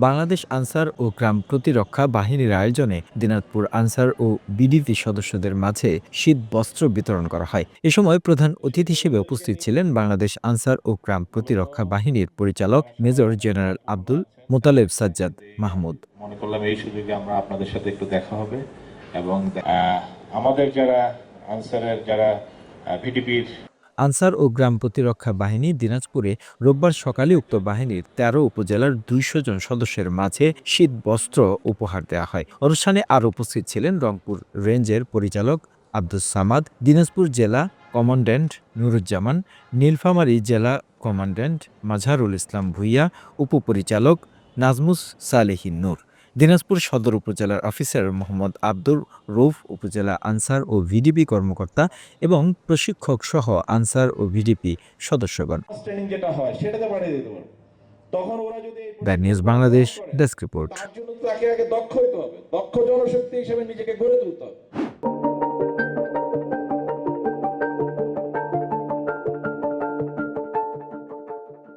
বাংলাদেশ আনসার ও গ্রাম প্রতিরক্ষা বাহিনীর আয়োজনে দিনাজপুর আনসার ও বিডিপি সদস্যদের মাঝে শীত বস্ত্র বিতরণ করা হয়। এ সময় প্রধান অতিথি হিসেবে উপস্থিত ছিলেন বাংলাদেশ আনসার ও গ্রাম প্রতিরক্ষা বাহিনীর পরিচালক মেজর জেনারেল আব্দুল মোতালেব সাজ্জাদ মাহমুদ। মনে করলাম এই সুযোগে আমরা আপনাদের সাথে একটু দেখা হবে এবং আমাদের যারা আনসারের যারা ভিডিপির আনসার ও গ্রাম প্রতিরক্ষা বাহিনী দিনাজপুরে রোববার সকালে উক্ত বাহিনীর ১৩ উপজেলার ২০০ জন সদস্যের মাঝে শীত বস্ত্র উপহার দেওয়া হয়। অনুষ্ঠানে আরও উপস্থিত ছিলেন রংপুর রেঞ্জের পরিচালক আব্দুস সামাদ, দিনাজপুর জেলা কমান্ড্যান্ট নুরুজ্জামান, নীলফামারী জেলা কমান্ড্যান্ট মাঝহারুল ইসলাম ভূঁইয়া, উপপরিচালক নাজমুস সালেহীন নূর, দিনাজপুর সদর উপজেলার অফিসার মোহাম্মদ আব্দুর রউফ, উপজেলা আনসার ও ভিডিপি কর্মকর্তা এবং প্রশিক্ষক সহ আনসার ও ভিডিপি সদস্যগণ। The news Bangladesh desk report. তার জন্য তাকে আগে দক্ষ হতে হবে, দক্ষ জনশক্তি হিসেবে নিজেকে গড়ে তুলতে হবে।